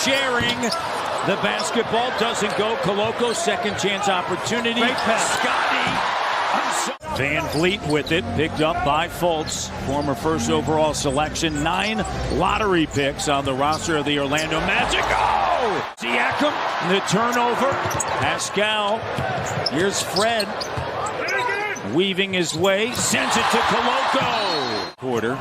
Sharing the basketball doesn't go. Coloco, second chance opportunity. Great pass. Scotty. Van Vliet with it, picked up by Fultz, former first overall selection. 9 lottery picks on the roster of the Orlando Magic. Oh! Siakam, the turnover. Pascal. Here's Fred. Weaving his way, sends it to Coloco. Quarter.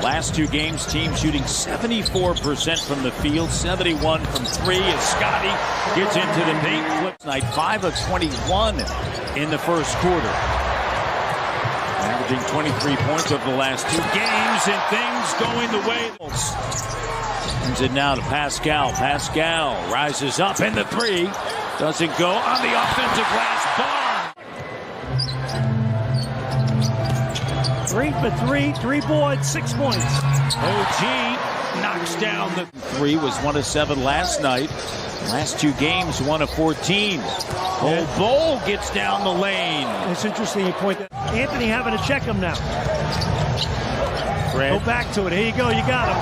Last 2 games, team shooting 74% from the field, 71 from 3 as Scotty gets into the paint. Flips night 5 of 21 in the first quarter. Averaging 23 points over the last 2 games, and things going the way. Sends it now to Pascal. Pascal rises up, and the 3 doesn't go on the offensive glass bar. 3 for 3, 3 boards, 6 points. OG knocks down the 3, was 1 of 7 last night. Last 2 games, 1 of 14. Bol gets down the lane. It's interesting you point that. Anthony having to check him now. Fred. Go back to it. Here you go. You got him.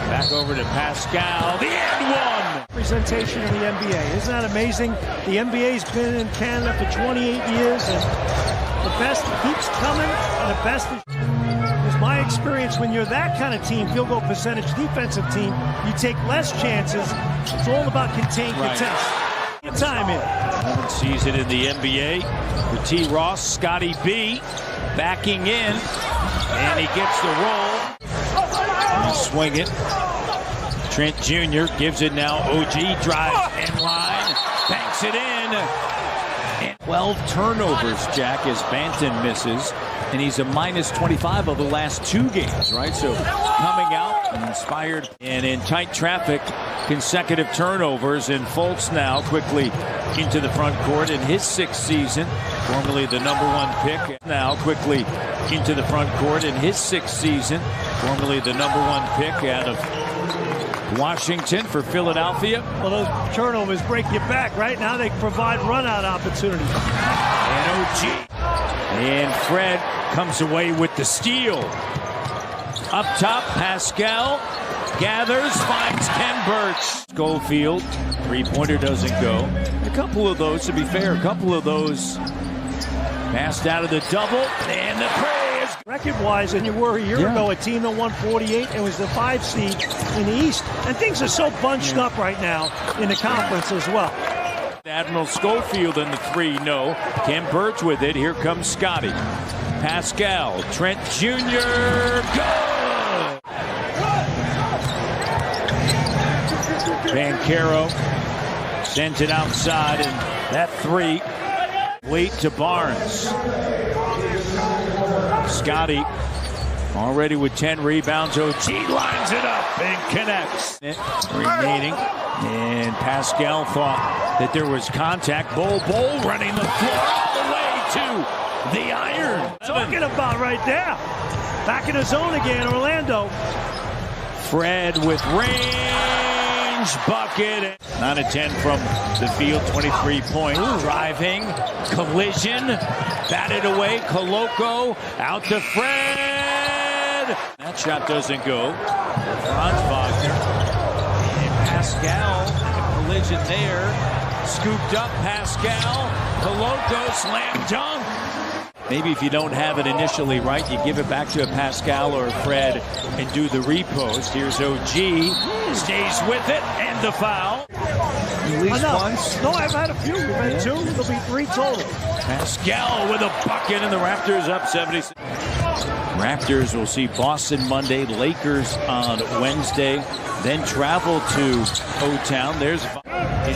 Back over to Pascal. The end one. Representation in the NBA. Isn't that amazing? The NBA's been in Canada for 28 years, and the best keeps coming, and the best is my experience. When you're that kind of team, field goal percentage defensive team, you take less chances. It's all about contain, contest. Get time in. One sees it in the NBA. For T. Ross, Scotty B backing in, and he gets the roll. And swing it. Trent Jr. gives it now. OG drives in line, banks it in. And 12 turnovers, Jack, as Banton misses. And he's a minus 25 of the last 2 games, right? So coming out and inspired and in tight traffic, consecutive turnovers. And Fultz now quickly into the front court in his 6th season, formerly the #1 pick. Now quickly into the front court in his 6th season, formerly the #1 pick out of Washington for Philadelphia. Well, those turnovers break you back. Right now they provide run-out opportunities. And OG. And Fred comes away with the steal. Up top, Pascal gathers, finds Ken Birch. Schofield, 3-pointer doesn't go. A couple of those, to be fair, a couple of those passed out of the double, and the praise. Record-wise, and you were a year ago, a team that won 48 and was the 5 seed in the East. And things are so bunched up right now in the conference as well. Admiral Schofield in the 3, no. Ken Birch with it. Here comes Scotty. Pascal, Trent Jr. Good! Banchero sends it outside, and that 3 late to Barnes. Scotty already with 10 rebounds. OG lines it up and connects. Remaining. And Pascal thought that there was contact. Bol running the floor all the way to the iron. Talking about right there. Back in the zone again, Orlando. Fred with range, bucket. 9 of 10 from the field, 23 points. Driving, collision, batted away. Coloco out to Fred. That shot doesn't go. Franz Wagner. Pascal, collision there, scooped up Pascal, Coloco, slam dunk. Maybe if you don't have it initially right, you give it back to a Pascal or a Fred and do the repost. Here's OG, stays with it, and the foul. At least once? No, I've had a few. We've had 2. There'll be 3 total. Pascal with a bucket, and the Raptors up 76. Raptors will see Boston Monday, Lakers on Wednesday, then travel to O-Town. There's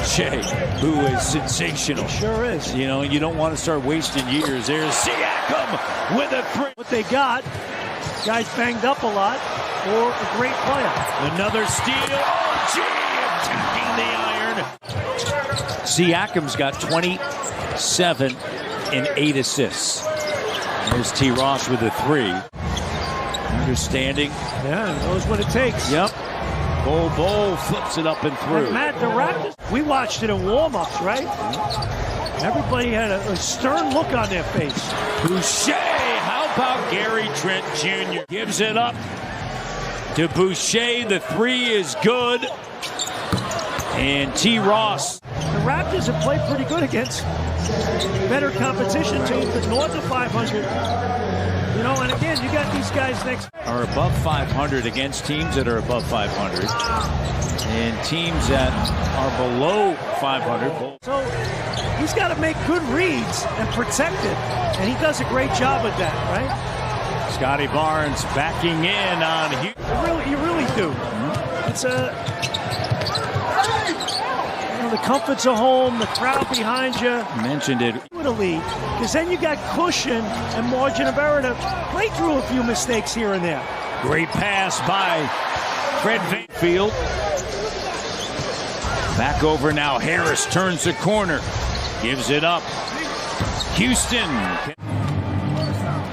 Shea, who is sensational. He sure is. You know, you don't want to start wasting years. There's Siakam with a 3. What they got, guys banged up a lot, or a great player. Another steal. OG attacking the iron. Siakam's got 27 and 8 assists. There's T. Ross with a 3. Understanding. Yeah, knows what it takes. Yep. Bol flips it up and through. And Matt, the Raptors, we watched it in warm-ups, right? Everybody had a stern look on their face. Boucher, how about Gary Trent Jr. gives it up to Boucher. The 3 is good. And T. Ross. The Raptors have played pretty good against better competition teams, but north of 500. You know, and again, you got these guys next. Are above 500 against teams that are above 500. And teams that are below 500. So he's got to make good reads and protect it. And he does a great job with that, right? Scotty Barnes backing in on Houston. You really do. It's the comforts of home, the crowd behind you. Mentioned it. With a lead, because then you got cushion and margin of error to play through a few mistakes here and there. Great pass by Fred VanVleet. Back over now. Harris turns the corner, gives it up. Houston.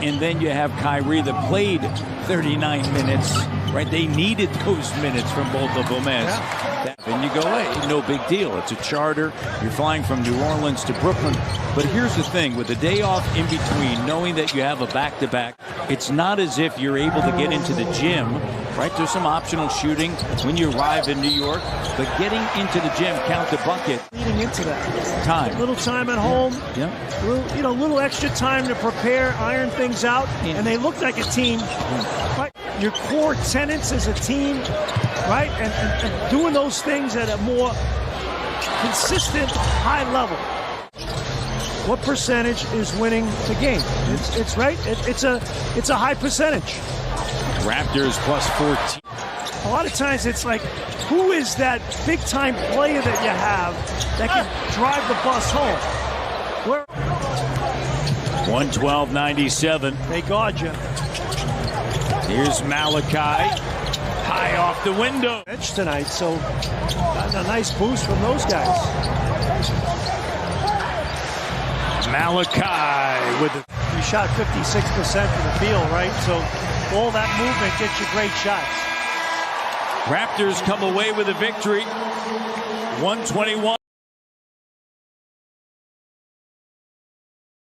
And then you have Kyrie that played 39 minutes, right? They needed those minutes from both of them. And you go, hey, no big deal. It's a charter. You're flying from New Orleans to Brooklyn. But here's the thing. With the day off in between, knowing that you have a back-to-back, it's not as if you're able to get into the gym, right? There's some optional shooting when you arrive in New York. But getting into the gym, count the bucket. Leading into that. Time. Little time at home. Yeah. Little extra time to prepare, iron things out. Yeah. And they look like a team. Yeah. Right? Your core tenets as a team, right? And doing those things at a more consistent, high level. What percentage is winning the game? It's right. It's a high percentage. Raptors plus 14. A lot of times it's like, who is that big-time player that you have that can drive the bus home? 112-97. They guard you. Here's Malachi, high off the window. Bench tonight, so got a nice boost from those guys. Malachi with the... You shot 56% from the field, right? So all that movement gets you great shots. Raptors come away with a victory, 121.